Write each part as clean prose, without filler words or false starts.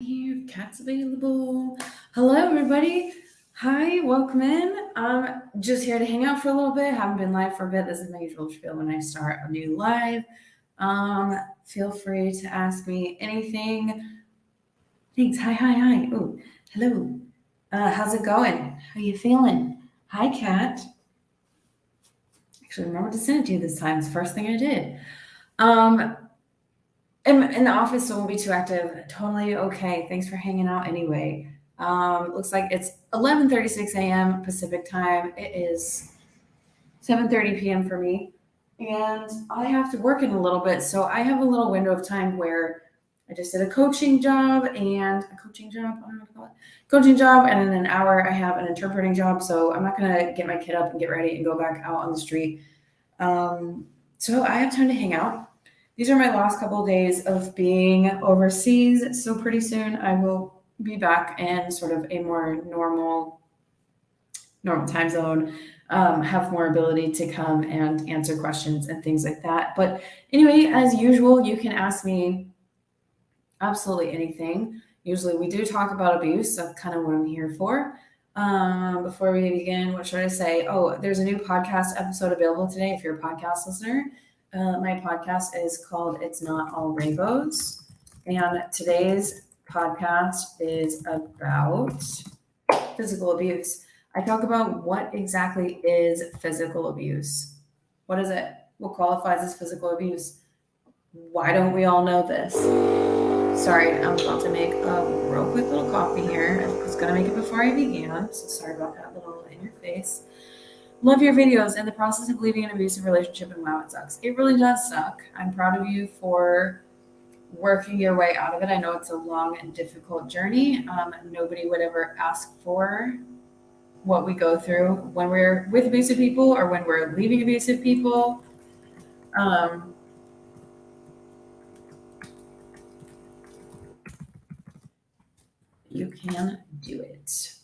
Here, cats available. Hello, everybody. Hi, welcome in. I'm just here to hang out for a little bit. Haven't been live for a bit. This is my usual spiel when I start a new live. Feel free to ask me anything. Thanks. Hi. Oh, hello. How's it going? How you feeling? Hi, cat. Actually, remember to send it to you this time. It's the first thing I did. Um, in the office, so won't be too active. Totally okay. Thanks for hanging out anyway. Looks like it's 11:36 a.m. Pacific time. It is 7:30 p.m. for me, and I have to work in a little bit, so I have a little window of time where I just did a coaching job and a coaching job. I don't know what to call it. Coaching job, and in an hour I have an interpreting job. So I'm not gonna get my kid up and get ready and go back out on the street. So I have time to hang out. These are my last couple of days of being overseas. So pretty soon I will be back in sort of a more normal time zone, have more ability to come and answer questions and things like that. But anyway, as usual, you can ask me absolutely anything. Usually we do talk about abuse. That's kind of what I'm here for. Before we begin, what should I say? Oh, there's a new podcast episode available today if you're a podcast listener. My podcast is called It's Not All Rainbows. And today's podcast is about physical abuse. I talk about what exactly is physical abuse. What is it? What qualifies as physical abuse? Why don't we all know this? Sorry, I'm about to make a real quick little coffee here. I was going to make it before I began, so sorry about that little in your face. Love your videos. In the process of leaving an abusive relationship, and wow, it sucks. It really does suck. I'm proud of you for working your way out of it. I know it's a long and difficult journey. Nobody would ever ask for what we go through when we're with abusive people or when we're leaving abusive people. Um, you can do it.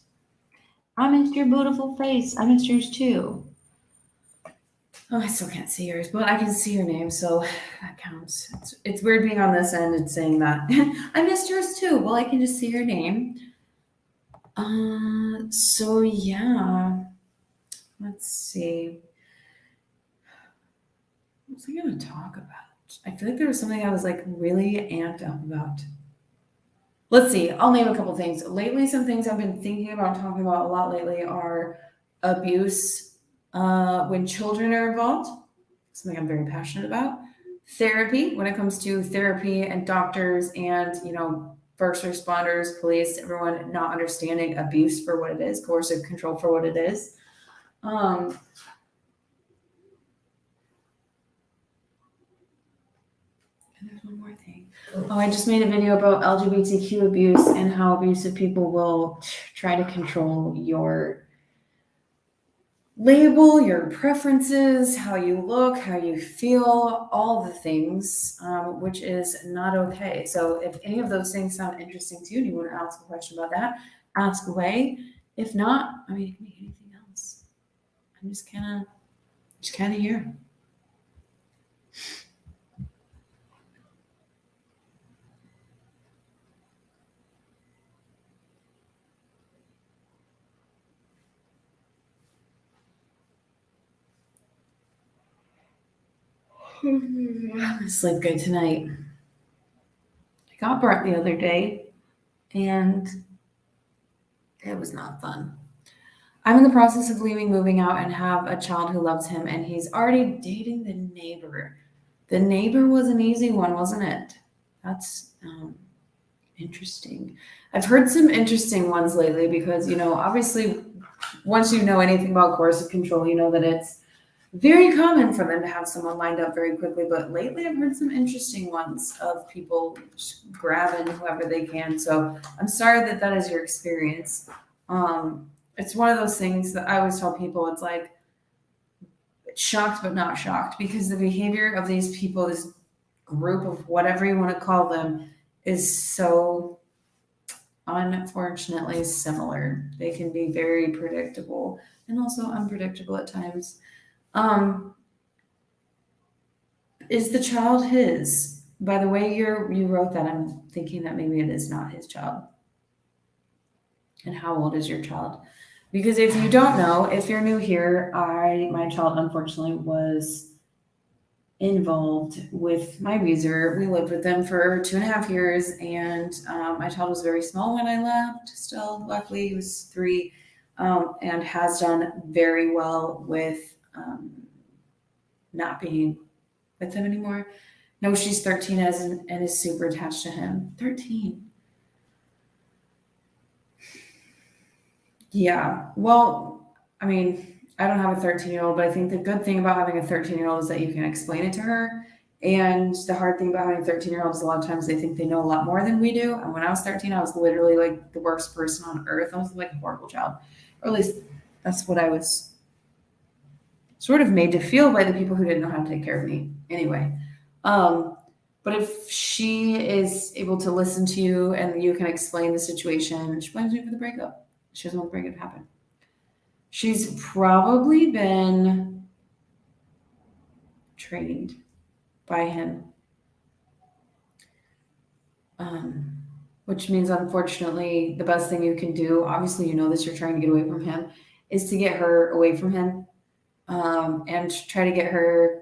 I missed your beautiful face. I missed yours too. Oh, I still can't see yours, but I can see your name, so that counts. It's weird being on this end and saying that. I missed yours too. Well, I can just see your name. So yeah. Let's see. What was I going to talk about? I feel like there was something I was like really amped up about. Let's see. I'll name a couple things. Lately, some things I've been thinking about talking about a lot lately are abuse when children are involved, something I'm very passionate about. Therapy, when it comes to therapy and doctors and, first responders, police, everyone not understanding abuse for what it is, coercive control for what it is. Um, and there's one more thing. Oh, I just made a video about LGBTQ abuse and how abusive people will try to control your label, your preferences, how you look, how you feel, all the things, which is not okay. So if any of those things sound interesting to you and you want to ask a question about that, ask away. If not, I mean, it can be anything else. I'm just kind of here. Sleep good tonight. I got burnt the other day, and it was not fun. I'm in the process of leaving, moving out, and have a child who loves him, and he's already dating the neighbor. The neighbor was an easy one, wasn't it? That's interesting. I've heard some interesting ones lately because, obviously, once you know anything about coercive control, you know that it's very common for them to have someone lined up very quickly. But lately, I've heard some interesting ones of people just grabbing whoever they can. So I'm sorry that that is your experience. It's one of those things that I always tell people. It's like shocked but not shocked because the behavior of these people, this group of whatever you want to call them, is so unfortunately similar. They can be very predictable and also unpredictable at times. Is the child his? by the way you wrote that, I'm thinking that maybe it is not his child. And how old is your child? Because if you don't know, if you're new here, my child unfortunately was involved with my abuser. We lived with them for 2.5 years, and my child was very small when I left. Still, luckily, he was 3, and has done very well with not being with him anymore. No, she's 13 and is super attached to him. 13. Yeah. Well, I mean, I don't have a 13-year-old, but I think the good thing about having a 13-year-old is that you can explain it to her. And the hard thing about having a 13-year-old is a lot of times they think they know a lot more than we do. And when I was 13, I was literally like the worst person on earth. I was like a horrible child. Or at least that's what I was sort of made to feel by the people who didn't know how to take care of me. Anyway, but if she is able to listen to you and you can explain the situation, she blames me for the breakup. She doesn't want the breakup to happen. She's probably been trained by him, which means, unfortunately, the best thing you can do, obviously, you know this, you're trying to get away from him, is to get her away from him, and try to get her.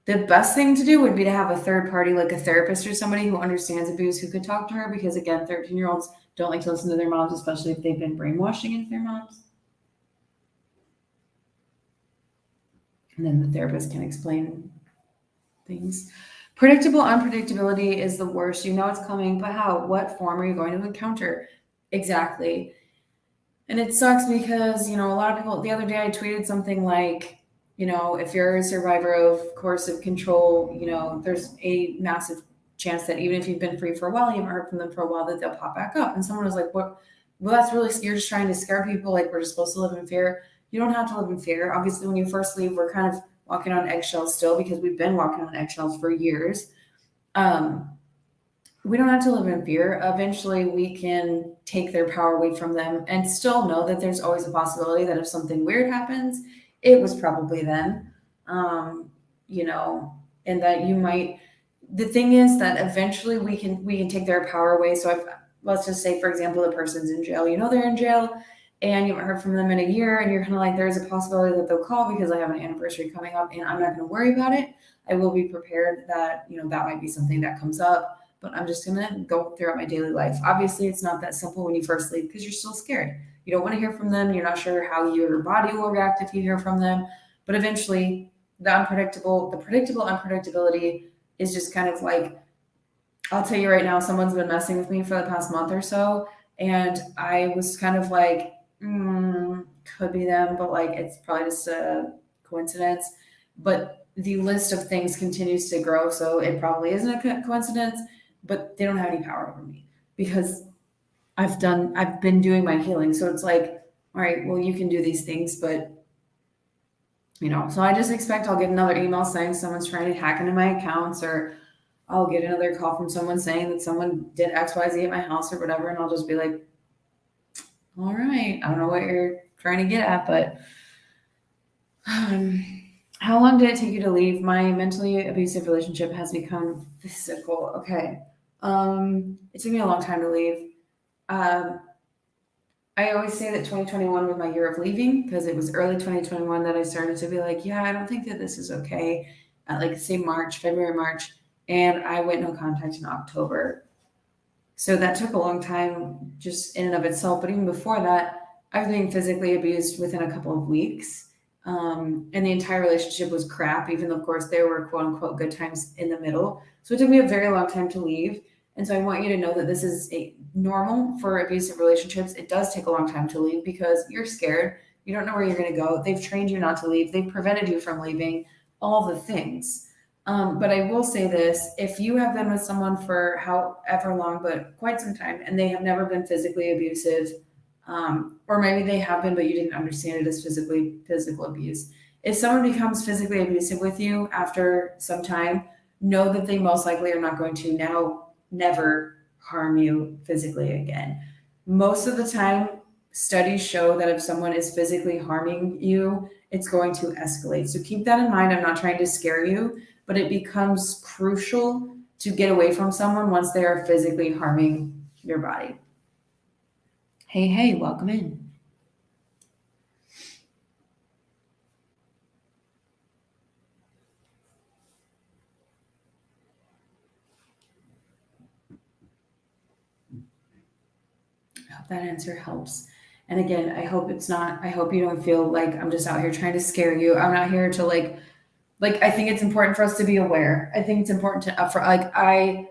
The best thing to do would be to have a third party, like a therapist or somebody who understands abuse, who could talk to her, because again, 13-year-olds don't like to listen to their moms, especially if they've been brainwashing into their moms. And then the therapist can explain things. Predictable unpredictability is the worst. You know it's coming, but how? What form are you going to encounter? Exactly. And it sucks because, a lot of people, the other day I tweeted something like, if you're a survivor of coercive control, there's a massive chance that even if you've been free for a while, you haven't heard from them for a while, that they'll pop back up. And someone was like, what? Well, that's really, you're just trying to scare people. Like, we're just supposed to live in fear. You don't have to live in fear. Obviously, when you first leave, we're kind of walking on eggshells still, because we've been walking on eggshells for years. We don't have to live in fear. Eventually, we can take their power away from them and still know that there's always a possibility that if something weird happens, it was probably them. And that you might. The thing is that eventually we can take their power away. So let's just say, for example, the person's in jail. They're in jail, and you haven't heard from them in a year, and you're kind of like, there's a possibility that they'll call because I have an anniversary coming up, and I'm not going to worry about it. I will be prepared that that might be something that comes up. But I'm just going to go throughout my daily life. Obviously, it's not that simple when you first leave because you're still scared. You don't want to hear from them. You're not sure how your body will react if you hear from them. But eventually, the predictable unpredictability is just kind of like, I'll tell you right now, someone's been messing with me for the past month or so. And I was kind of like, could be them, but like, it's probably just a coincidence. But the list of things continues to grow. So it probably isn't a coincidence. But they don't have any power over me because I've been doing my healing. So it's like, all right, well, you can do these things, but so I just expect I'll get another email saying someone's trying to hack into my accounts, or I'll get another call from someone saying that someone did XYZ at my house or whatever. And I'll just be like, all right, I don't know what you're trying to get at, but how long did it take you to leave? My mentally abusive relationship has become physical. Okay. It took me a long time to leave. I always say that 2021 was my year of leaving because it was early 2021 that I started to be like, yeah, I don't think that this is okay. Like say February, March, and I went no contact in October. So that took a long time just in and of itself. But even before that, I was being physically abused within a couple of weeks. And the entire relationship was crap, even though, of course, there were quote unquote good times in the middle. So it took me a very long time to leave. And so I want you to know that this is normal for abusive relationships. It does take a long time to leave because you're scared. You don't know where you're going to go. They've trained you not to leave. They've prevented you from leaving, all the things. But I will say this, if you have been with someone for however long, but quite some time, and they have never been physically abusive, or maybe they have been, but you didn't understand it as physical abuse. If someone becomes physically abusive with you after some time, know that they most likely are not going to now never harm you physically again. Most of the time, studies show that if someone is physically harming you, it's going to escalate. So keep that in mind. I'm not trying to scare you, but it becomes crucial to get away from someone once they are physically harming your body. Hey, welcome in. I hope that answer helps. And again, I hope you don't feel like I'm just out here trying to scare you. I'm not here to like I think it's important for us to be aware. I think it's important to for like I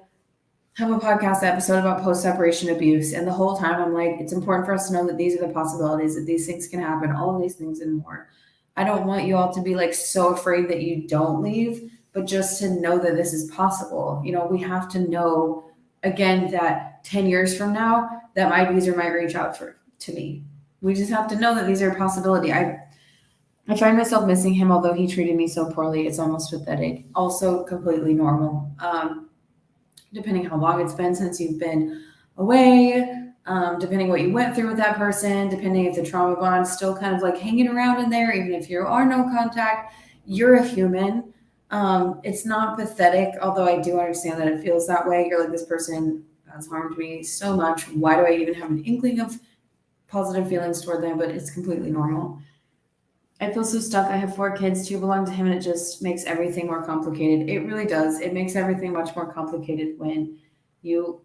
have a podcast episode about post-separation abuse, and the whole time I'm like, it's important for us to know that these are the possibilities, that these things can happen, all of these things and more. I don't want you all to be like so afraid that you don't leave, but just to know that this is possible. We have to know again that 10 years from now that my abuser might reach out to me. We just have to know that these are a possibility. I find myself missing him, although he treated me so poorly. It's almost pathetic. Also completely normal. Depending how long it's been since you've been away, depending what you went through with that person, depending if the trauma bond's still kind of like hanging around in there, even if you are no contact, you're a human. It's not pathetic, although I do understand that it feels that way. You're like, this person has harmed me so much. Why do I even have an inkling of positive feelings toward them? But it's completely normal. I feel so stuck. I have 4 kids, 2 belong to him, and it just makes everything more complicated. It really does. It makes everything much more complicated when you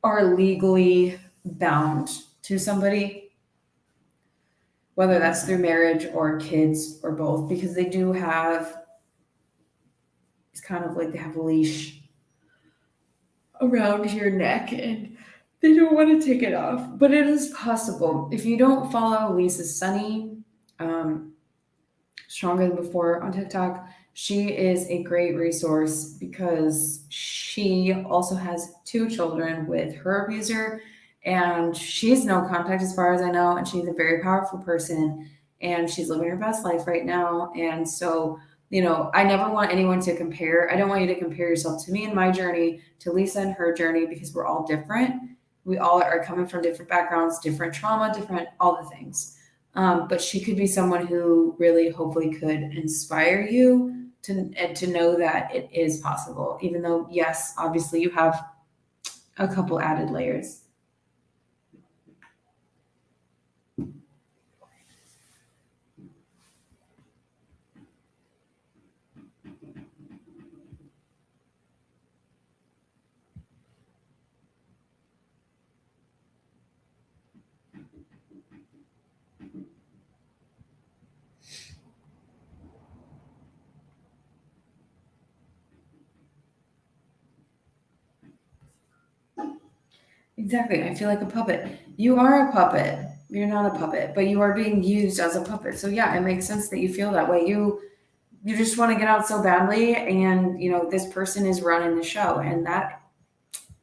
are legally bound to somebody, whether that's through marriage or kids or both, because they do have, it's kind of like they have a leash around your neck and they don't want to take it off. But it is possible. If you don't follow Lisa Sunny, Stronger Than Before on TikTok, she is a great resource because she also has 2 children with her abuser, and she's no contact as far as I know, and she's a very powerful person, and she's living her best life right now. And so, I never want anyone to compare. I don't want you to compare yourself to me and my journey, to Lisa and her journey, because we're all different. We all are coming from different backgrounds, different trauma, different all the things. But she could be someone who really hopefully could inspire you to know that it is possible, even though, yes, obviously you have a couple added layers. Exactly. I feel like a puppet. You are a puppet. You're not a puppet, but you are being used as a puppet. So yeah, it makes sense that you feel that way. You just want to get out so badly, and this person is running the show, and that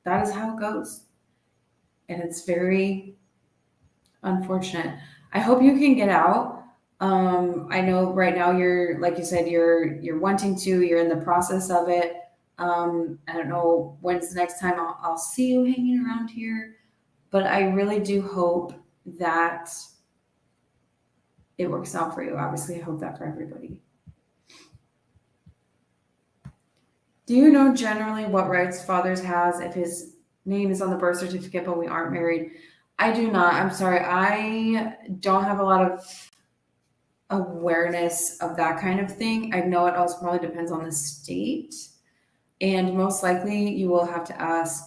is how it goes. And it's very unfortunate. I hope you can get out. I know right now you're, like you said, you're wanting to, you're in the process of it. I don't know when's the next time I'll see you hanging around here, but I really do hope that it works out for you. Obviously, I hope that for everybody. Do you know generally what rights fathers has if his name is on the birth certificate but we aren't married? I do not. I'm sorry. I don't have a lot of awareness of that kind of thing. I know it also probably depends on the state. And most likely you will have to ask,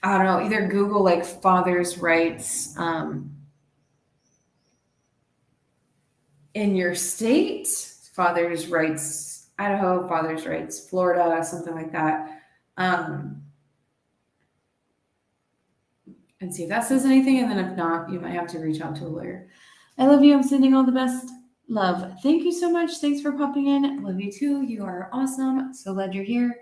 I don't know, either Google like father's rights in your state, father's rights, Idaho, father's rights, Florida, something like that. And see if that says anything. And then if not, you might have to reach out to a lawyer. I love you. I'm sending all the best love. Thank you so much. Thanks for popping in. Love you too. You are awesome. So glad you're here.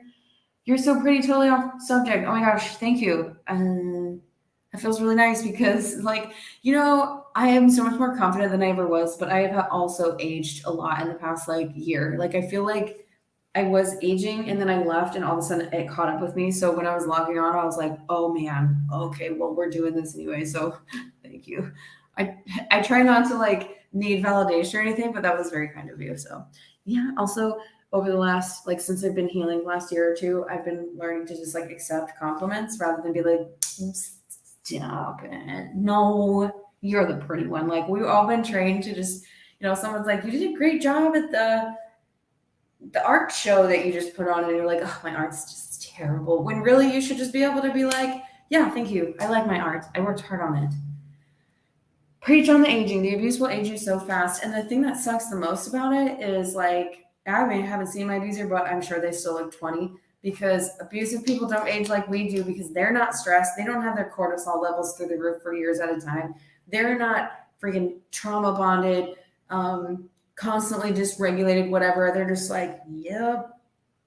You're so pretty, totally off subject. Oh my gosh, thank you. It feels really nice because, I am so much more confident than I ever was, but I have also aged a lot in the past year. I feel like I was aging and then I left and all of a sudden it caught up with me. So when I was logging on, I was like, oh man, okay, well, we're doing this anyway. So thank you. I try not to need validation or anything, but that was very kind of you. So yeah, also over the last, like, since I've been healing last year or two, I've been learning to just like accept compliments rather than be like, stop it. No, you're the pretty one. Like, we've all been trained to just, someone's like, you did a great job at the art show that you just put on, and you're like, oh, my art's just terrible. When really you should just be able to be like, yeah, thank you. I like my art. I worked hard on it. Preach on the aging. The abuse will age you so fast. And the thing that sucks the most about it is, like, I haven't seen my abuser, but I'm sure they still look 20, because abusive people don't age like we do because they're not stressed. They don't have their cortisol levels through the roof for years at a time. They're not freaking trauma bonded, constantly dysregulated, whatever. They're just like, yep,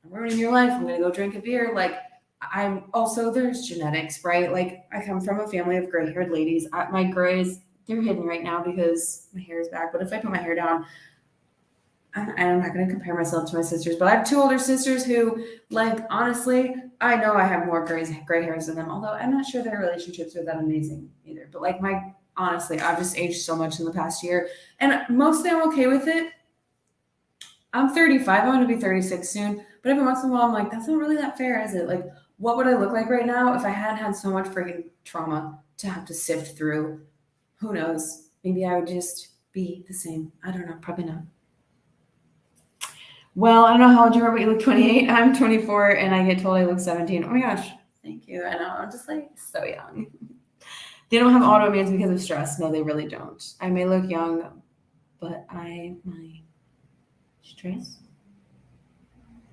I'm ruining your life. I'm going to go drink a beer. Like, I'm also, there's genetics, right? Like, I come from a family of gray haired ladies. My grays, they're hidden right now because my hair is back. But if I put my hair down, I'm not going to compare myself to my sisters, but I have 2 older sisters who, like, honestly, I know I have more gray hairs than them, although I'm not sure their relationships are that amazing either. But, like, honestly, I've just aged so much in the past year, and mostly I'm okay with it. I'm 35. I'm going to be 36 soon. But every once in a while, I'm like, that's not really that fair, is it? Like, what would I look like right now if I hadn't had so much freaking trauma to have to sift through? Who knows? Maybe I would just be the same. I don't know. Probably not. Well, I don't know how old you are, but you look 28. I'm 24, and I get told I look 17. Oh my gosh. Thank you. I know. I'm just like so young. They don't have autoimmunes because of stress. No, they really don't. I may look young, but my stress.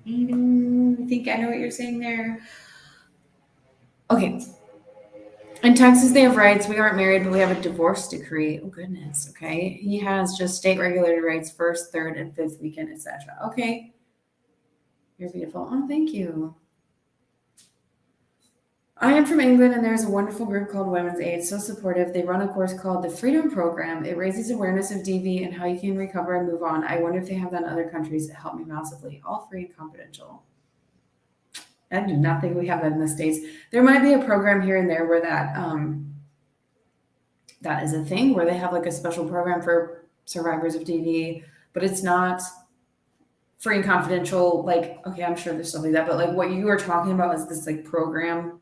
I think I know what you're saying there. Okay. In Texas, they have rights. We aren't married, but we have a divorce decree. Oh, goodness. Okay. He has just state regulated rights, first, third, and fifth weekend, etc. Okay. You're beautiful. Oh, thank you. I am from England, and there's a wonderful group called Women's Aid. So supportive. They run a course called the Freedom Program. It raises awareness of DV and how you can recover and move on. I wonder if they have that in other countries. It helped me massively. All free and confidential. I do not think we have that in the States. There might be a program here and there where that is a thing, where they have like a special program for survivors of DV, but it's not free and confidential. Like, okay, I'm sure there's stuff like that, but like what you are talking about is this like program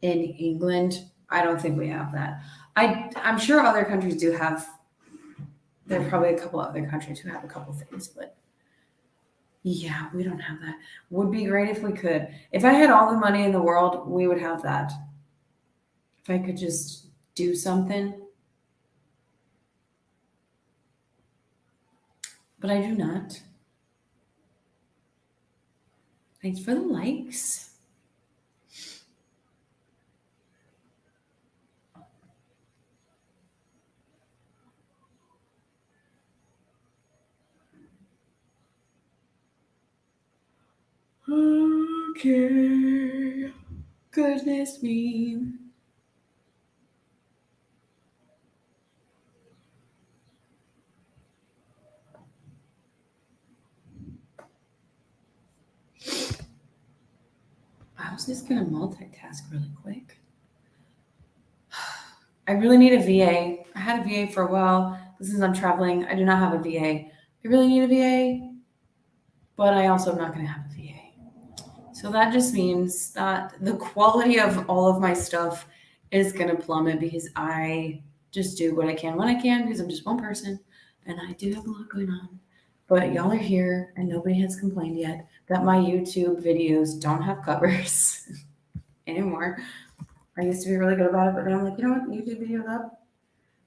in England. I don't think we have that. I'm sure other countries do have. There are probably a couple other countries who have a couple things, but yeah, we don't have that. Would be great if we could. If I had all the money in the world, we would have that. If I could just do something. But I do not. Thanks for the likes. Okay. Goodness me. I was just going to multitask really quick. I really need a VA. I had a VA for a while. Since I'm traveling, I do not have a VA. I really need a VA, but I also am not going to have a VA. So that just means that the quality of all of my stuff is going to plummet because I just do what I can when I can, because I'm just one person and I do have a lot going on. But y'all are here and nobody has complained yet that my YouTube videos don't have covers anymore. I used to be really good about it, but now I'm like, you know what? YouTube videos up.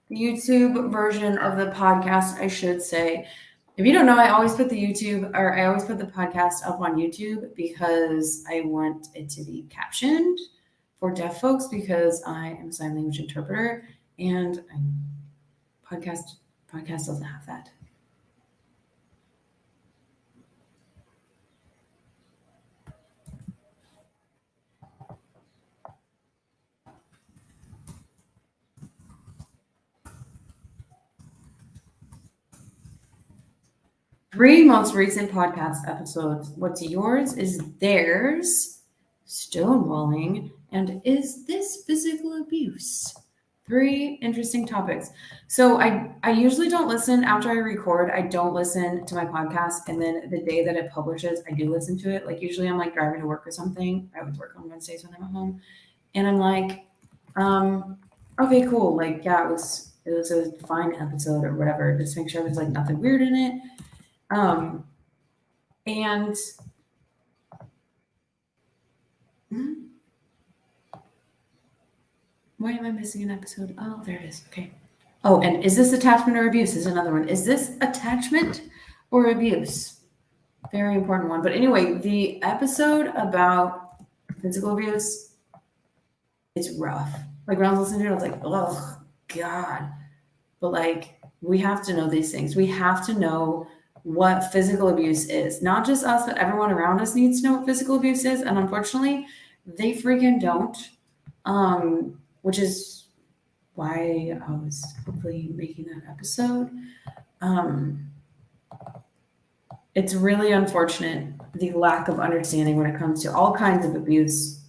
The YouTube version of the podcast, I should say. If you don't know, I always put the podcast up on YouTube because I want it to be captioned for deaf folks, because I am a sign language interpreter, and podcast doesn't have that. Three most recent podcast episodes. What's yours is theirs, stonewalling, and is this physical abuse? 3 interesting topics. So I usually don't listen after I record. I don't listen to my podcast, and then the day that it publishes, I do listen to it. Like usually I'm like driving to work or something. I always work on Wednesdays when I'm at home, and I'm like, okay, cool. Like yeah, it was a fine episode or whatever. Just make sure there's like nothing weird in it. And why am I missing an episode? Oh, there it is. Okay. Oh, and is this attachment or abuse? Is another one. Is this attachment or abuse? Very important one. But anyway, the episode about physical abuse, it's rough. Like when I was listening to it, I was like, oh God. But like we have to know these things. We have to know what physical abuse is. Not just us, but everyone around us needs to know what physical abuse is. And unfortunately, they freaking don't. Which is why I was hopefully making that episode. It's really unfortunate the lack of understanding when it comes to all kinds of abuse,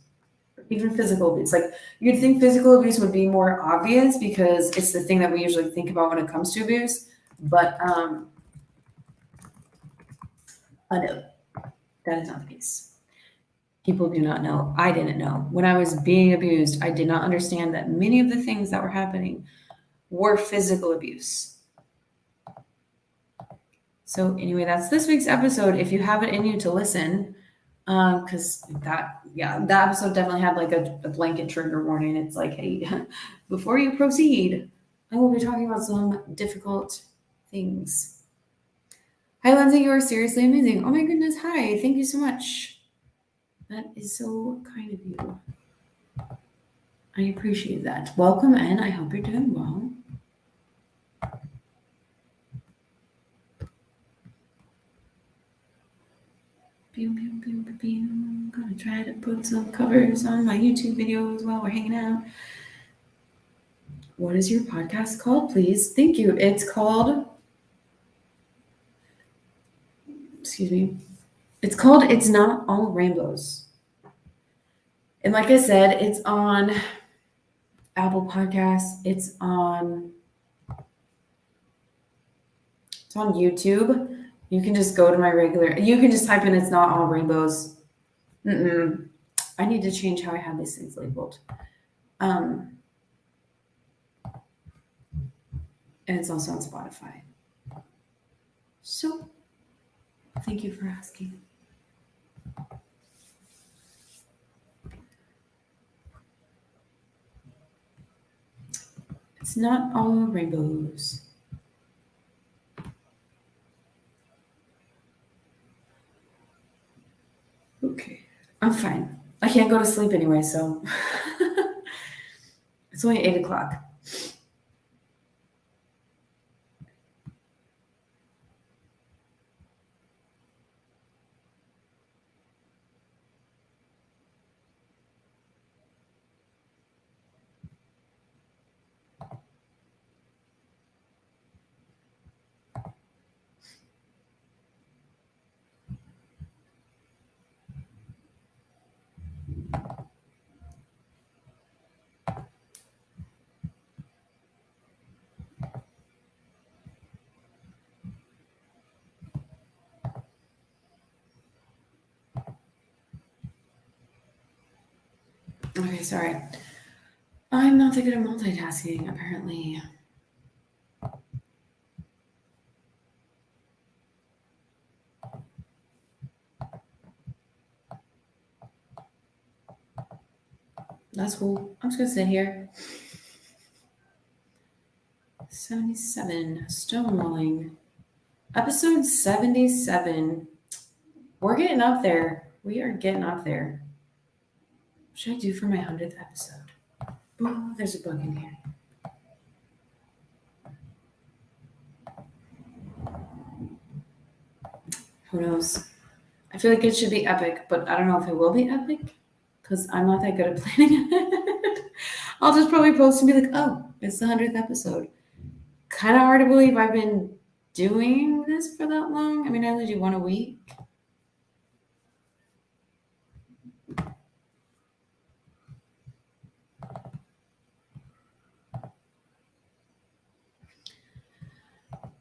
even physical abuse. Like you'd think physical abuse would be more obvious because it's the thing that we usually think about when it comes to abuse, but no, that is not the case. People do not know. I didn't know. When I was being abused, I did not understand that many of the things that were happening were physical abuse. So anyway, that's this week's episode. If you have it in you to listen, because that episode definitely had like a blanket trigger warning. It's like, hey, before you proceed, I will be talking about some difficult things. Hi, Lindsay, you are seriously amazing. Oh my goodness, hi, thank you so much. That is so kind of you. I appreciate that. Welcome in. I hope you're doing well. Pew, pew, pew, pew, pew. I'm gonna try to put some covers on my YouTube videos while we're hanging out. What is your podcast called, please? Thank you. It's called, excuse me, it's called It's Not All Rainbows. And like I said, it's on Apple Podcasts. It's on YouTube. You can just go to my regular, you can just type in It's Not All Rainbows. I need to change how I have these things labeled. And it's also on Spotify. So thank you for asking. It's not all rainbows. Okay, I'm fine. I can't go to sleep anyway, so it's only 8 o'clock. Okay, sorry. I'm not that good at multitasking, apparently. That's cool. I'm just gonna sit here. 77, stonewalling. Episode 77. We're getting up there. We are getting up there. What should I do for my 100th episode? Oh, there's a bug in here. Who knows? I feel like it should be epic, but I don't know if it will be epic because I'm not that good at planning it. I'll just probably post and be like, oh, it's the 100th episode. Kind of hard to believe I've been doing this for that long. I mean, I only do one a week.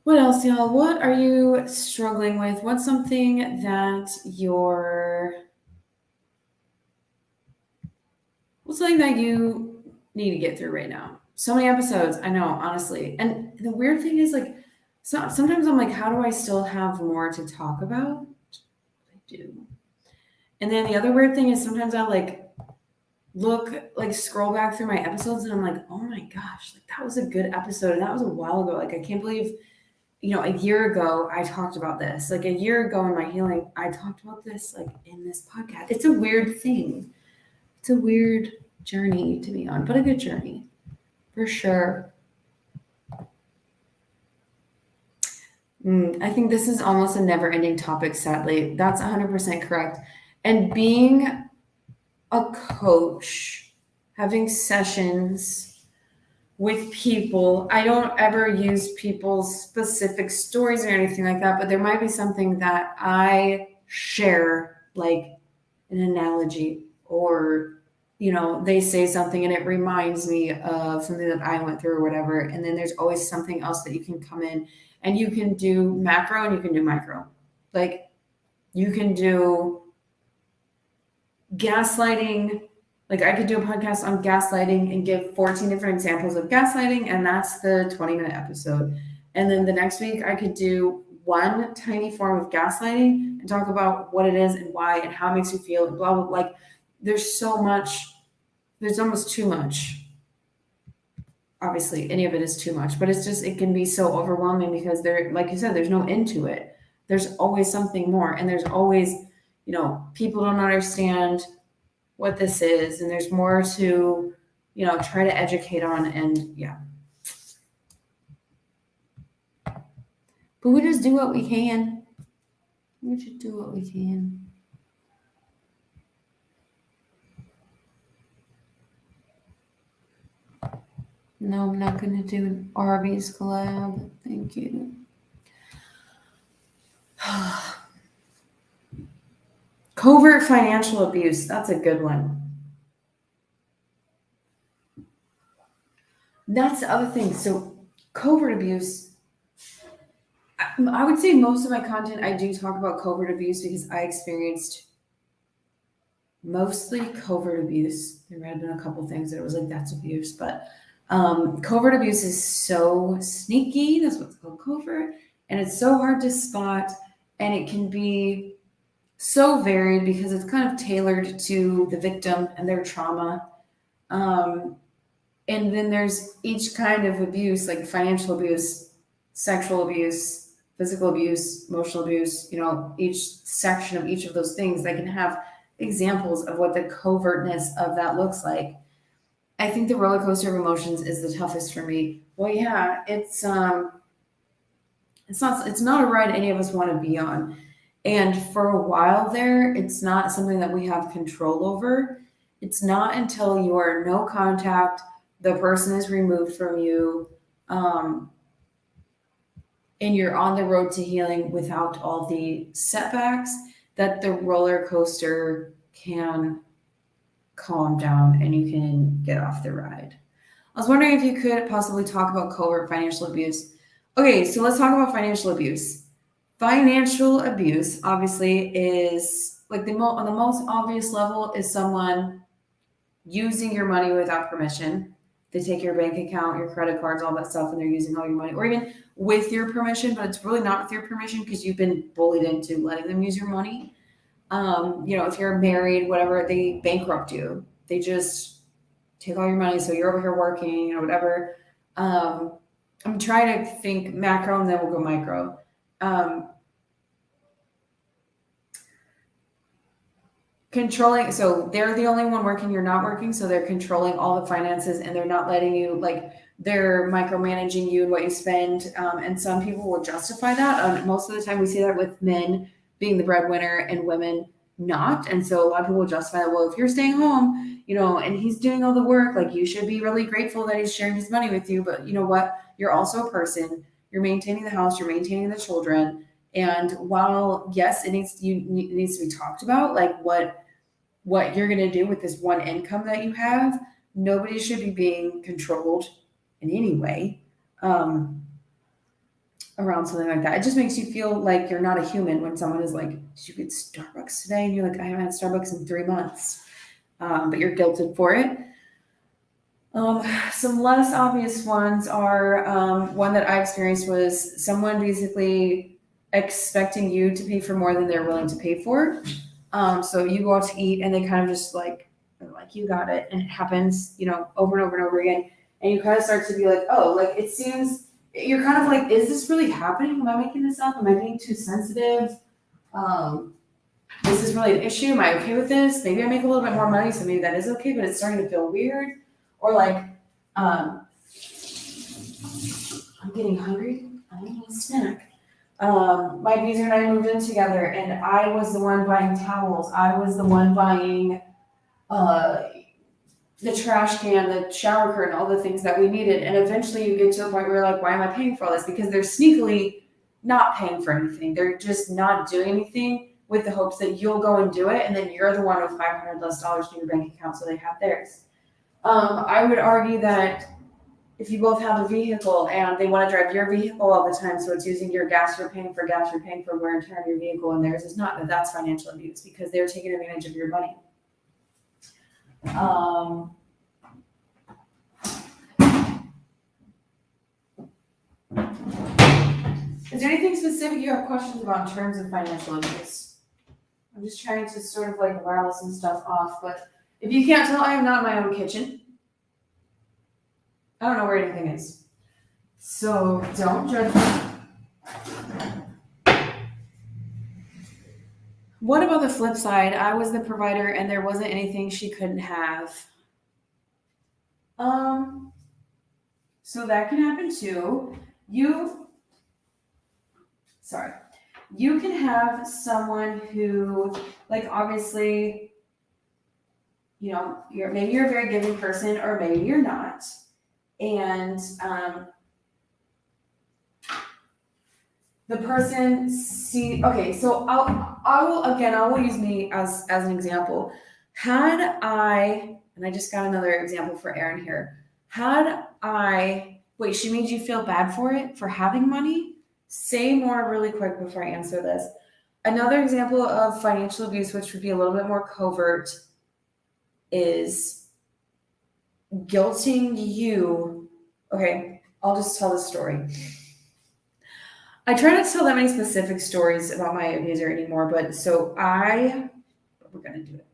What else, y'all? What are you struggling with? What's something that you need to get through right now? So many episodes, I know, honestly. And the weird thing is, like, sometimes I'm like, how do I still have more to talk about? I do. And then the other weird thing is sometimes I scroll back through my episodes and I'm like, oh my gosh, like that was a good episode. And that was a while ago. Like, I can't believe, a year ago I talked about this. Like a year ago in my healing, I talked about this like in this podcast. It's a weird thing. It's a weird journey to be on, but a good journey for sure. I think this is almost a never ending topic, sadly. That's 100% correct. And being a coach, having sessions with people, I don't ever use people's specific stories or anything like that, but there might be something that I share, like an analogy, or they say something and it reminds me of something that I went through or whatever. And then there's always something else that you can come in and you can do macro and you can do micro. Like you can do gaslighting. Like I could do a podcast on gaslighting and give 14 different examples of gaslighting, and that's the 20-minute episode. And then the next week I could do one tiny form of gaslighting and talk about what it is and why and how it makes you feel and blah blah. Like there's so much, there's almost too much. Obviously, any of it is too much, but it's just, it can be so overwhelming because like you said, there's no end to it. There's always something more, and there's always, people don't understand what this is, and there's more to, try to educate on, and yeah. But we just do what we can. We just do what we can. No, I'm not going to do an Arby's collab. Thank you. Covert financial abuse. That's a good one. That's the other thing. So, covert abuse, I would say most of my content, I do talk about covert abuse because I experienced mostly covert abuse. There might have been a couple things that it was like, that's abuse, but covert abuse is so sneaky. That's what's called covert. And it's so hard to spot. And it can be so varied because it's kind of tailored to the victim and their trauma. And then there's each kind of abuse, like financial abuse, sexual abuse, physical abuse, emotional abuse, each section of each of those things that can have examples of what the covertness of that looks like. I think the roller coaster of emotions is the toughest for me. Well, yeah, it's not a ride any of us want to be on. And for a while there, it's not something that we have control over. It's not until you are no contact, the person is removed from you, and you're on the road to healing without all the setbacks, that the roller coaster can calm down and you can get off the ride. I was wondering if you could possibly talk about covert financial abuse. Okay, so let's talk about financial abuse. Financial abuse, obviously, is like on the most obvious level is someone using your money without permission. They take your bank account, your credit cards, all that stuff, and they're using all your money, or even with your permission, but it's really not with your permission because you've been bullied into letting them use your money. If you're married, whatever, they bankrupt you. They just take all your money. So you're over here working, whatever. I'm trying to think macro and then we'll go micro. Controlling, so they're the only one working, you're not working, so they're controlling all the finances and they're not letting you, like, they're micromanaging you and what you spend. And some people will justify that. Most of the time we see that with men being the breadwinner and women not. And so a lot of people will justify that, well, if you're staying home, and he's doing all the work, like, you should be really grateful that he's sharing his money with you. But you know what? You're also a person. You're maintaining the house, you're maintaining the children. And while, yes, it needs to be talked about, like what you're going to do with this one income that you have, nobody should be being controlled in any way. around something like that. It just makes you feel like you're not a human when someone is like, did you get Starbucks today? And you're like, I haven't had Starbucks in 3 months. But you're guilted for it. Some less obvious ones are one that I experienced was someone basically expecting you to pay for more than they're willing to pay for. So you go out to eat and they kind of just like you got it, and it happens, over and over and over again. And you kind of start to be like, oh, like it seems you're kind of like, is this really happening? Am I making this up? Am I being too sensitive? Is this really an issue? Am I okay with this? Maybe I make a little bit more money, so maybe that is okay, but it's starting to feel weird. Or like, I'm getting hungry. I need a snack. My abuser and I moved in together, and I was the one buying towels. I was the one buying the trash can, the shower curtain, all the things that we needed. And eventually you get to a point where you're like, why am I paying for all this? Because they're sneakily not paying for anything. They're just not doing anything with the hopes that you'll go and do it, and then you're the one with $500 less in your bank account, so they have theirs. I would argue that if you both have a vehicle and they want to drive your vehicle all the time, so it's using your gas, you're paying for wear and tear on your vehicle, and theirs is not, that's financial abuse because they're taking advantage of your money. Is there anything specific you have questions about in terms of financial abuse? I'm just trying to sort of like rattle some stuff off, but if you can't tell, I am not in my own kitchen. I don't know where anything is. So don't judge me. What about the flip side? I was the provider and there wasn't anything she couldn't have. So that can happen too. You can have someone who, like, obviously, maybe you're a very giving person or maybe you're not. And the person so I will use me as an example. And I just got another example for Erin here. She made you feel bad for having money? Say more really quick before I answer this. Another example of financial abuse, which would be a little bit more covert, is guilting you. Okay, I'll just tell the story. I try not to tell that many specific stories about my abuser anymore, but we're going to do it.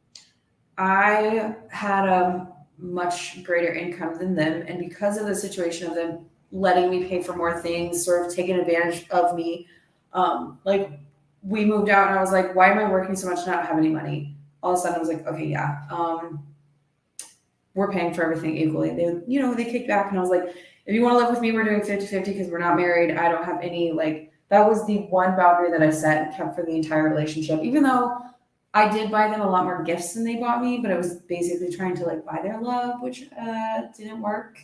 I had a much greater income than them, and because of the situation of them letting me pay for more things, sort of taking advantage of me, we moved out and I was like, why am I working so much and not have any money? All of a sudden I was like, okay, yeah, we're paying for everything equally. They kicked back and I was like, if you want to live with me, we're doing 50-50 because we're not married. I don't have any, that was the one boundary that I set and kept for the entire relationship, even though I did buy them a lot more gifts than they bought me, but I was basically trying to buy their love, which didn't work.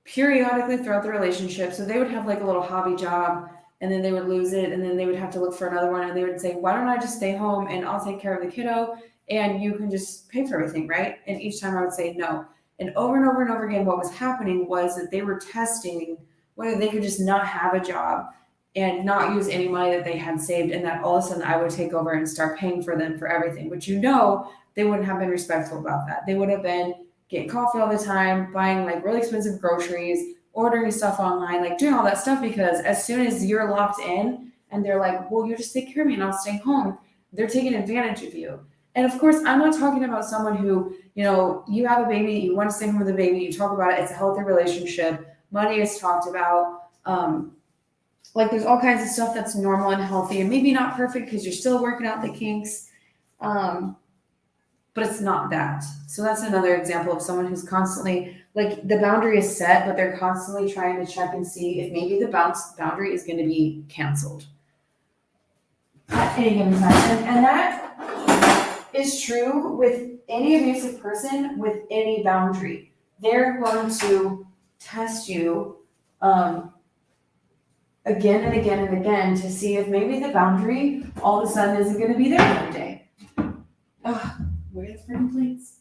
Periodically throughout the relationship, so they would have a little hobby job and then they would lose it and then they would have to look for another one and they would say, why don't I just stay home and I'll take care of the kiddo and you can just pay for everything, right? And each time I would say no. And over and over and over again, what was happening was that they were testing whether they could just not have a job and not use any money that they had saved, and that all of a sudden I would take over and start paying for them for everything, which they wouldn't have been respectful about that. They would have been getting coffee all the time, buying really expensive groceries, ordering stuff online, doing all that stuff, because as soon as you're locked in and they're like, well, you just take care of me and I'll stay home, they're taking advantage of you. And of course, I'm not talking about someone who, you have a baby, you want to stay home with a baby, you talk about it, it's a healthy relationship, money is talked about, there's all kinds of stuff that's normal and healthy and maybe not perfect because you're still working out the kinks. But it's not that. So that's another example of someone who's constantly, the boundary is set, but they're constantly trying to check and see if maybe the boundary is going to be canceled at any given time. And that is true with any abusive person with any boundary. They're going to test you again and again and again to see if maybe the boundary all of a sudden isn't going to be there one day. Where are the freaking plates?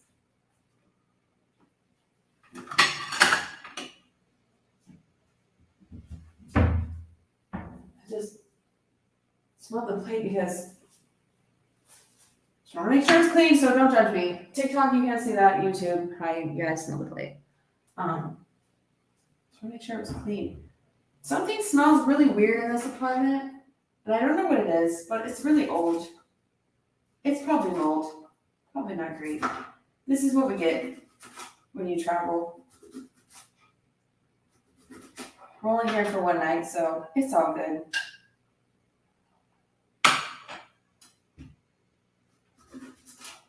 smell the plate because I want to make sure it's clean, so don't judge me. TikTok, you can't see that. YouTube, hi, you guys smell the plate. Just want to make sure it's clean. Something smells really weird in this apartment, and I don't know what it is, but it's really old. It's probably mold. Probably not great. This is what we get when you travel. We're only here for one night, so it's all good.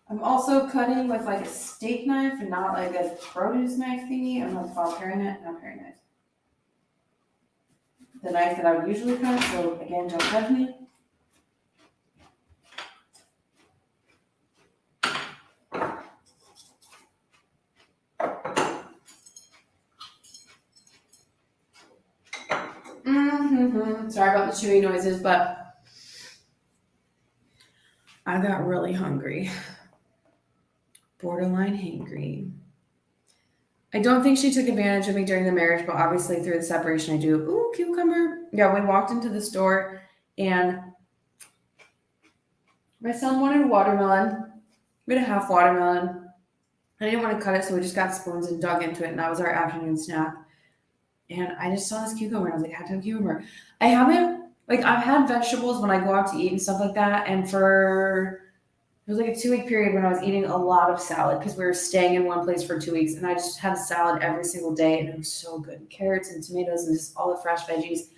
I'm also cutting with like a steak knife and not like a produce knife thingy. I'm not called paring it, not paring knife. The knife that I would usually cut, so again, don't judge me. Sorry about the chewy noises, but I got really hungry. Borderline hangry. I don't think she took advantage of me during the marriage, but obviously through the separation I do. Ooh, cucumber. Yeah, we walked into the store and my son wanted a watermelon. We had a half watermelon. I didn't want to cut it, so we just got spoons and dug into it, and that was our afternoon snack. And I just saw this cucumber, and I was like, I had to have cucumber. I haven't, like, I've had vegetables when I go out to eat and stuff like that, and it was like a 2-week period when I was eating a lot of salad because we were staying in one place for 2 weeks, and I just had salad every single day, and it was so good. Carrots and tomatoes and just all the fresh veggies.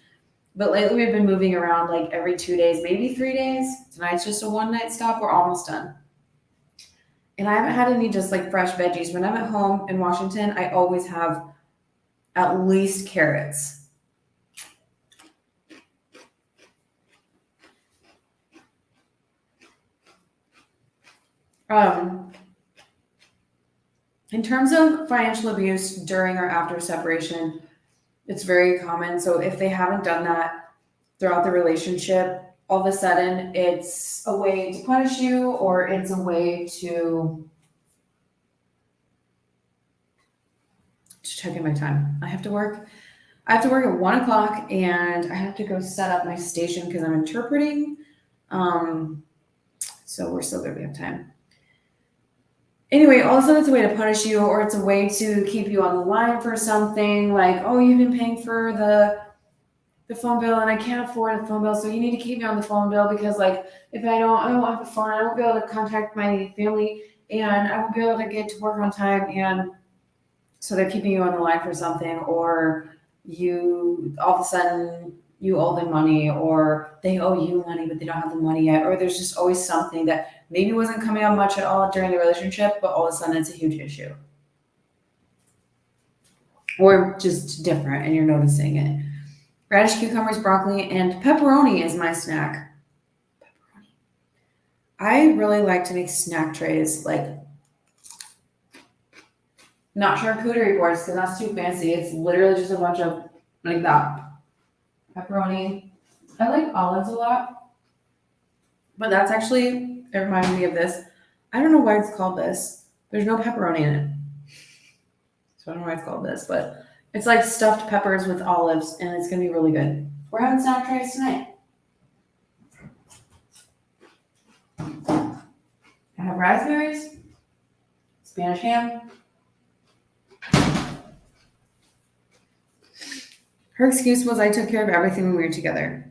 But lately we've been moving around like every 2 days, maybe 3 days. Tonight's just a one-night stop. We're almost done. And I haven't had any just like fresh veggies. When I'm at home in Washington, I always have at least carrots. In terms of financial abuse during or after separation, it's very common. So if they haven't done that throughout the relationship, all of a sudden it's a way to punish you, or it's a way to check in my time. I have to work at 1:00 and I have to go set up my station because I'm interpreting. So we're still gonna have time. Anyway, also it's a way to punish you, or it's a way to keep you on the line for something like, oh, you've been paying for the phone bill and I can't afford the phone bill, so you need to keep me on the phone bill because like if I don't have a phone, I won't be able to contact my family and I won't be able to get to work on time, and so they're keeping you on the line for something, or you all of a sudden you owe them money, or they owe you money but they don't have the money yet, or there's just always something that maybe wasn't coming out much at all during the relationship, but all of a sudden it's a huge issue. Or just different and you're noticing it. Radish, cucumbers, broccoli, and pepperoni is my snack. Pepperoni. I really like to make snack trays, like not charcuterie boards because that's too fancy. It's literally just a bunch of like that. Pepperoni. I like olives a lot, but that's actually, it reminded me of this. I don't know why it's called this. There's no pepperoni in it. So I don't know why it's called this, but it's like stuffed peppers with olives, and it's going to be really good. We're having snack trays tonight. I have raspberries, Spanish ham. Her excuse was I took care of everything when we were together.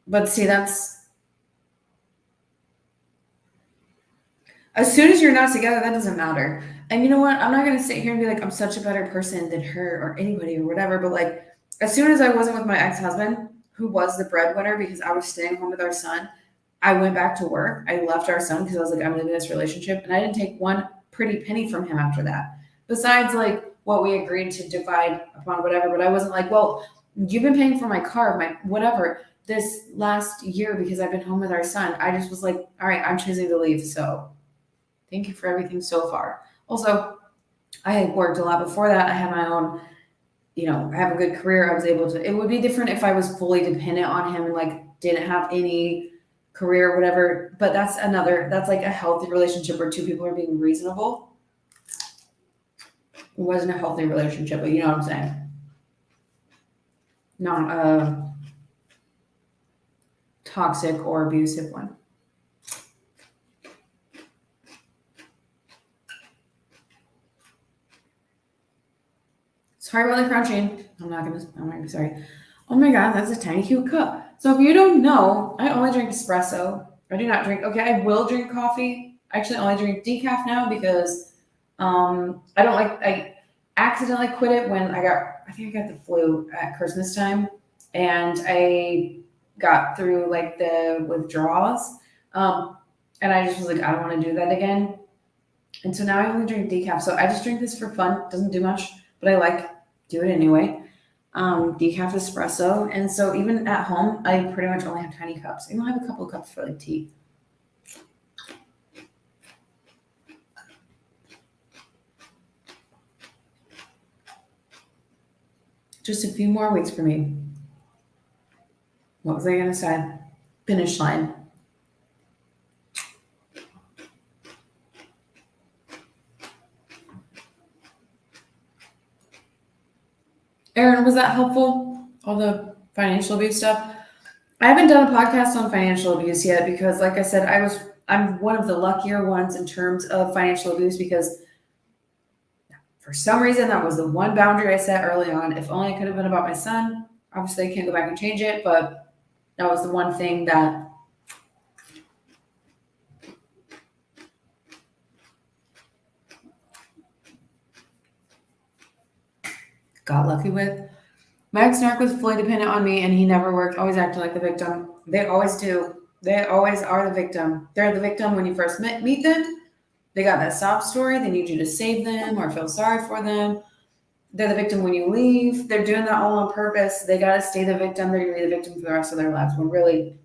But see, that's... As soon as you're not together, that doesn't matter. And you know what? I'm not going to sit here and be like, I'm such a better person than her or anybody or whatever. But like, as soon as I wasn't with my ex-husband, who was the breadwinner because I was staying home with our son, I went back to work. I left our son because I was like, I'm leaving this relationship. And I didn't take one pretty penny from him after that. Besides like what we agreed to divide upon whatever. But I wasn't like, well, you've been paying for my car, my whatever this last year because I've been home with our son. I just was like, all right, I'm choosing to leave. So thank you for everything so far. Also, I had worked a lot before that. I had my own, I have a good career. I was able to, it would be different if I was fully dependent on him and like didn't have any career or whatever. But that's like a healthy relationship where two people are being reasonable. It wasn't a healthy relationship, but you know what I'm saying. Not toxic or abusive one. Sorry about the crunching. I'm not gonna be sorry. Oh my god, that's a tiny cute cup. So if you don't know, I only drink espresso. I do not drink, okay, I will drink coffee. I actually only drink decaf now because I accidentally quit it when I think I got the flu at Christmas time, and I got through like the withdrawals. And I just was like, I don't want to do that again. And so now I only drink decaf. So I just drink this for fun. Doesn't do much, but I do it anyway. Decaf espresso. And so even at home, I pretty much only have tiny cups. I only have a couple of cups for like tea. Just a few more weeks for me. What was I going to say? Finish line. Erin, was that helpful? All the financial abuse stuff? I haven't done a podcast on financial abuse yet because, like I said, I'm one of the luckier ones in terms of financial abuse because for some reason that was the one boundary I set early on. If only it could have been about my son. Obviously, I can't go back and change it, but that was the one thing that got lucky with. My ex-narc was fully dependent on me and he never worked, always acted like the victim. They always do. They always are the victim. They're the victim when you first meet them. They got that sob story. They need you to save them or feel sorry for them. They're the victim when you leave. They're doing that all on purpose. They got to stay the victim. They're going to be the victim for the rest of their lives when really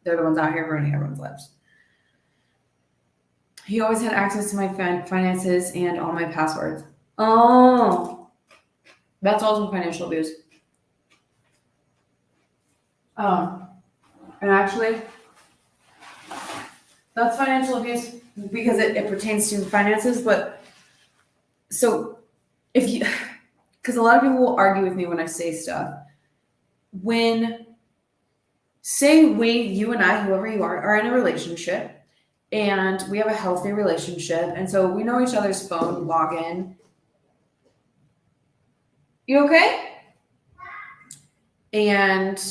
they're the ones out here ruining everyone's lives. He always had access to my finances and all my passwords. Oh. That's also financial abuse. And actually, that's financial abuse because it pertains to finances. But so because a lot of people will argue with me when I say stuff. When, say you and I, whoever you are in a relationship and we have a healthy relationship. And so we know each other's phone login. You okay? And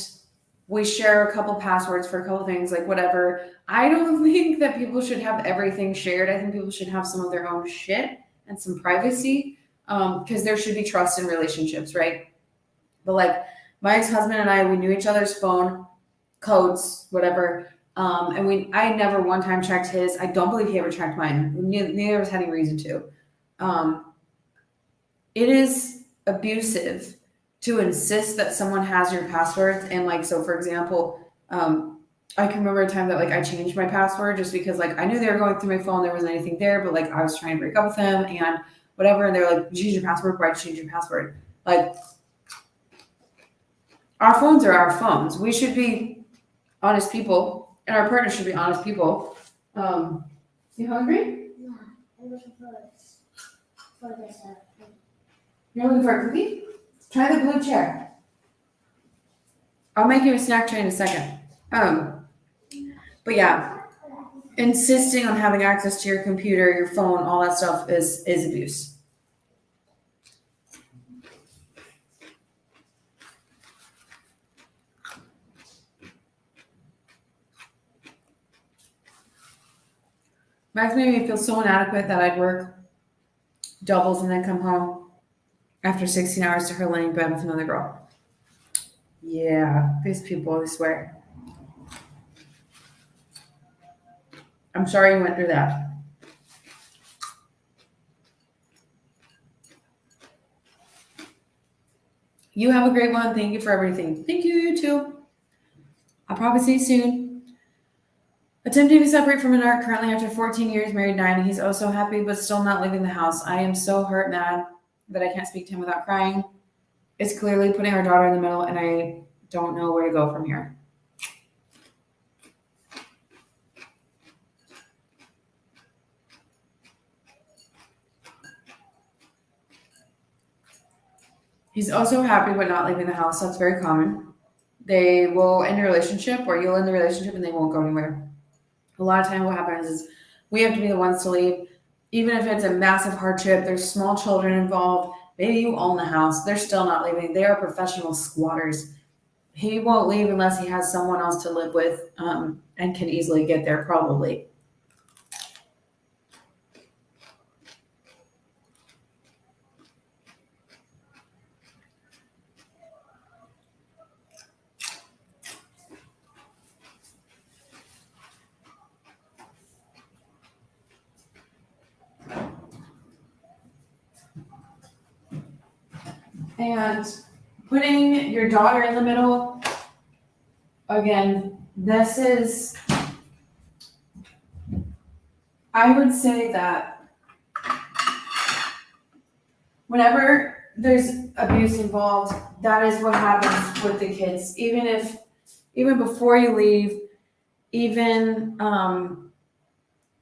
we share a couple passwords for a couple things, like whatever. I don't think that people should have everything shared. I think people should have some of their own shit and some privacy, because there should be trust in relationships, right? But like my ex-husband and I, we knew each other's phone codes, whatever. And I never one time checked his. I don't believe he ever checked mine. Neither of us had any reason to. It is abusive to insist that someone has your passwords. And like, so for example, I can remember a time that like I changed my password just because like I knew they were going through my phone, there wasn't anything there, but like I was trying to break up with them and whatever. And they're like, you change your password, why'd you change your password? Like, our phones are our phones. We should be honest people and our partners should be honest people. You hungry? Yeah, I'm looking for this. You're looking for a cookie? Try the blue chair. I'll make you a snack tray in a second. But yeah, insisting on having access to your computer, your phone, all that stuff is abuse. Max made me feel so inadequate that I'd work doubles and then come home after 16 hours to her laying in bed with another girl. Yeah, these people, I swear. I'm sorry you went through that. You have a great one. Thank you for everything. Thank you, you too. I'll probably see you soon. Attempting to separate from a narc currently after 14 years, married 9. He's also happy but still not leaving the house. I am so hurt, mad that I can't speak to him without crying. It's clearly putting our daughter in the middle, and I don't know where to go from here. He's also happy but not leaving the house. That's very common. they will end a relationship, or you'll end the relationship and they won't go anywhere. A lot of time what happens is we have to be the ones to leave. Even if it's a massive hardship, there's small children involved, maybe you own the house, they're still not leaving. They are professional squatters. He won't leave unless he has someone else to live with, and can easily get there probably. And putting your daughter in the middle, again, this is, I would say that whenever there's abuse involved, that is what happens with the kids. Even before you leave, even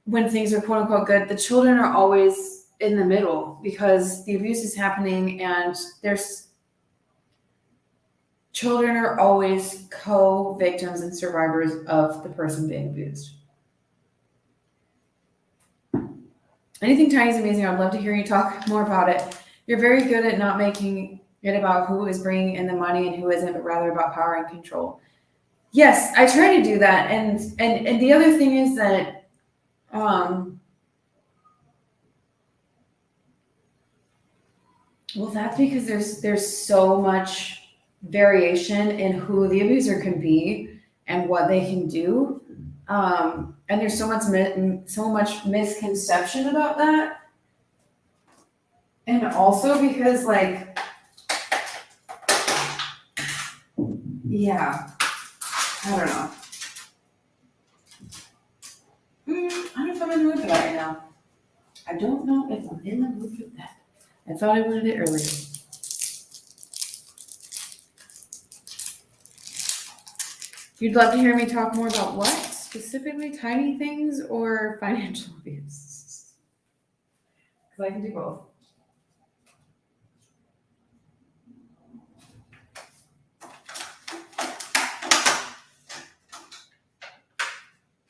when things are quote unquote good, the children are always in the middle because the abuse is happening, and children are always co-victims and survivors of the person being abused. Anything tiny is amazing. I'd love to hear you talk more about it. You're very good at not making it about who is bringing in the money and who isn't, but rather about power and control. Yes, I try to do that. And the other thing is that well, that's because there's so much variation in who the abuser can be and what they can do. And there's so much misconception about that. And also because, like, yeah, I don't know. I don't know if I'm in the mood for that right now. I don't know if I'm in the mood for that. I thought I wanted it earlier. You'd love to hear me talk more about what? Specifically tiny things or financial abuse? Because I can do both.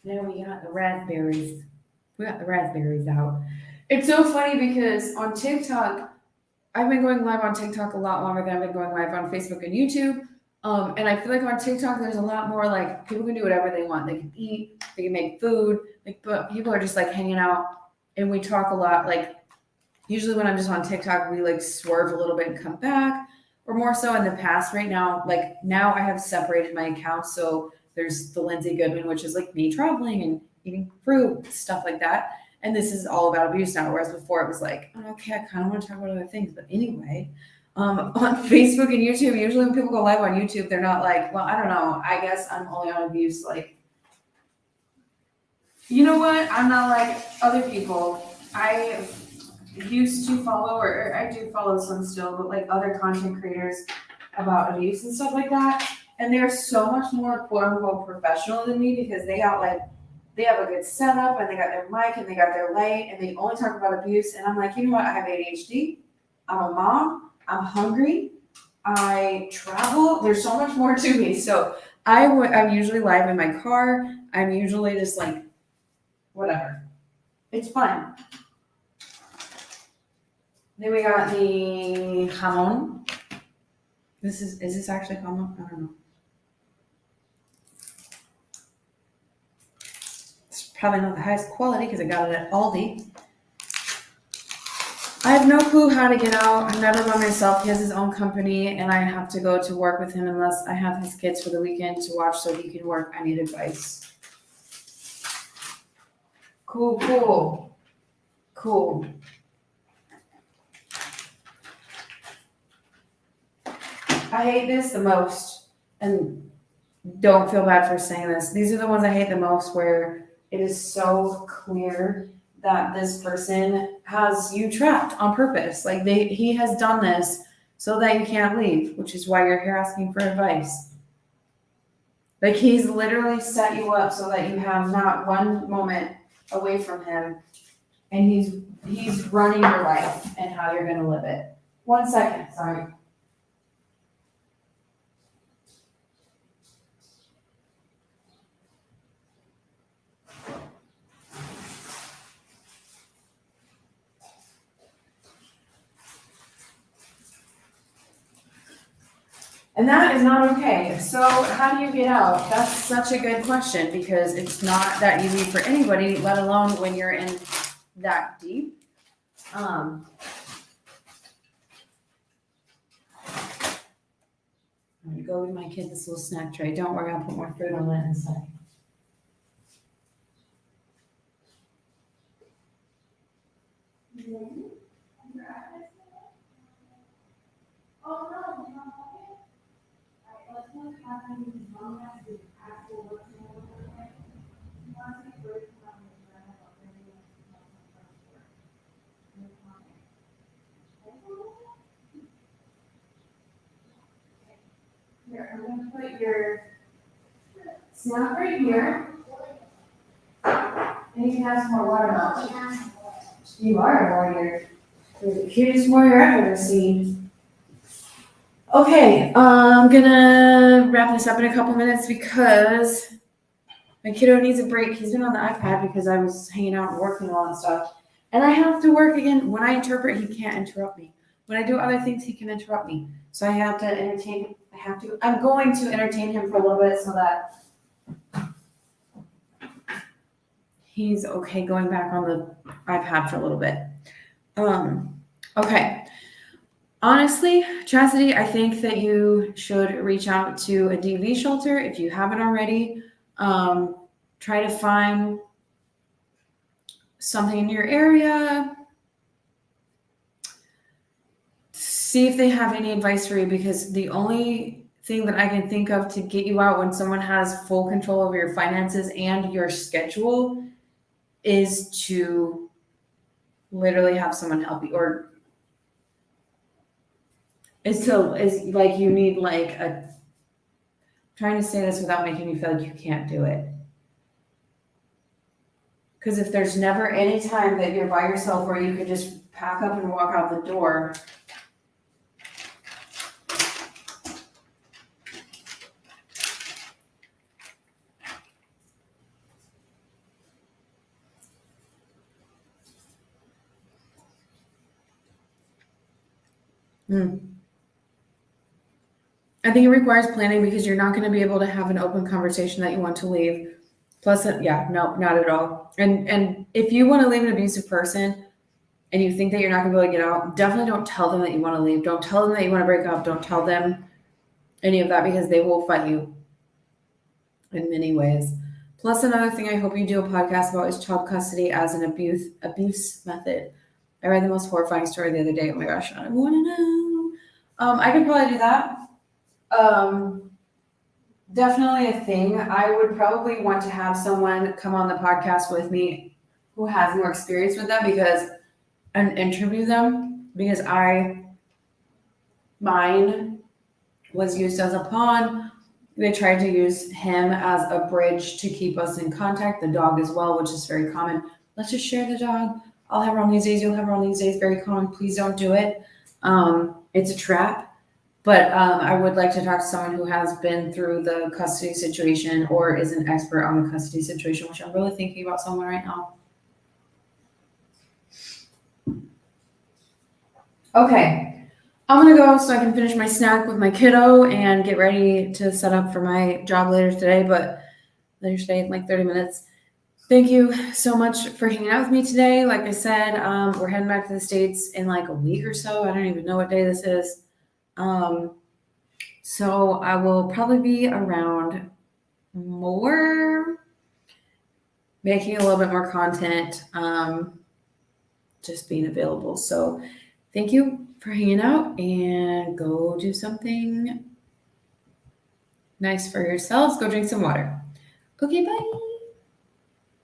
Now we got the raspberries. We got the raspberries out. It's so funny because on TikTok, I've been going live on TikTok a lot longer than I've been going live on Facebook and YouTube. And I feel like on TikTok, there's a lot more, like, people can do whatever they want. They can eat, they can make food, like, but people are just like hanging out, and we talk a lot. Like, usually when I'm just on TikTok, we like swerve a little bit and come back, or more so in the past. Right now, like, now I have separated my accounts. So there's the Lindsay Goodman, which is like me traveling and eating fruit, stuff like that. And this is all about abuse now. Whereas before it was like, oh, okay, I kind of want to talk about other things. But anyway, on Facebook and YouTube, usually when people go live on YouTube, they're not like, well, I don't know, I guess I'm only on abuse. Like, you know what? I'm not like other people. I used to follow, or I do follow some still, but like other content creators about abuse and stuff like that. And they're so much more quote unquote professional than me because they have a good setup, and they got their mic, and they got their light, and they only talk about abuse. And I'm like, you know what? I have ADHD. I'm a mom. I'm hungry. I travel. There's so much more to me. So I'm usually live in my car. I'm usually just like, whatever. It's fun. Then we got the jamon. Is this actually jamon? I don't know. It's probably not the highest quality because I got it at Aldi. I have no clue how to get out. I'm never by myself. He has his own company, and I have to go to work with him unless I have his kids for the weekend to watch so he can work. I need advice. Cool. I hate this the most, and don't feel bad for saying this. These are the ones I hate the most, where it is so clear that this person has you trapped on purpose. Like, he has done this so that you can't leave, which is why you're here asking for advice. Like, he's literally set you up so that you have not one moment away from him, and he's running your life and how you're going to live it. 1 second, sorry. And that is not okay. So how do you get out? That's such a good question because it's not that easy for anybody, let alone when you're in that deep. I'm gonna go with my kid this little snack tray. Don't worry, I'll put more fruit on that inside. Oh, no, no, okay. All right, let's look at the long as the actual work. Here, I'm gonna put your snack right here. And you can have some more watermelon. You are a warrior. You're the cutest warrior I've ever seen. Okay, I'm gonna wrap this up in a couple minutes because my kiddo needs a break. He's been on the iPad because I was hanging out and working on stuff. And I have to work again. When I interpret, he can't interrupt me. When I do other things, he can interrupt me. So I have to entertain him. I'm going to entertain him for a little bit so that he's okay going back on the iPad for a little bit. Okay. Honestly, Chastity, I think that you should reach out to a DV shelter if you haven't already. Try to find something in your area. See if they have any advice for you because the only thing that I can think of to get you out when someone has full control over your finances and your schedule is to literally have someone help you, or is like you need like a, trying to say this without making you feel like you can't do it. Because if there's never any time that you're by yourself where you can just pack up and walk out the door, I think it requires planning because you're not going to be able to have an open conversation that you want to leave. Plus, yeah, no, not at all. And if you want to leave an abusive person and you think that you're not going to be able to get out, definitely don't tell them that you want to leave. Don't tell them that you want to break up. Don't tell them any of that because they will fight you in many ways. Plus, another thing I hope you do a podcast about is child custody as an abuse method. I read the most horrifying story the other day. Oh my gosh, I want to know. I could probably do that. Definitely a thing. I would probably want to have someone come on the podcast with me who has more experience with that and interview them because mine was used as a pawn. They tried to use him as a bridge to keep us in contact, the dog as well, which is very common. Let's just share the dog. I'll have her on these days. You'll have her on these days. Very common. Please don't do it. It's a trap. But I would like to talk to someone who has been through the custody situation or is an expert on the custody situation, which I'm really thinking about someone right now. Okay, I'm gonna go so I can finish my snack with my kiddo and get ready to set up for my job later today in like 30 minutes. Thank you so much for hanging out with me today. Like I said, we're heading back to the States in like a week or so. I don't even know what day this is. So I will probably be around more, making a little bit more content, just being available. So thank you for hanging out and go do something nice for yourselves. Go drink some water. Okay, bye.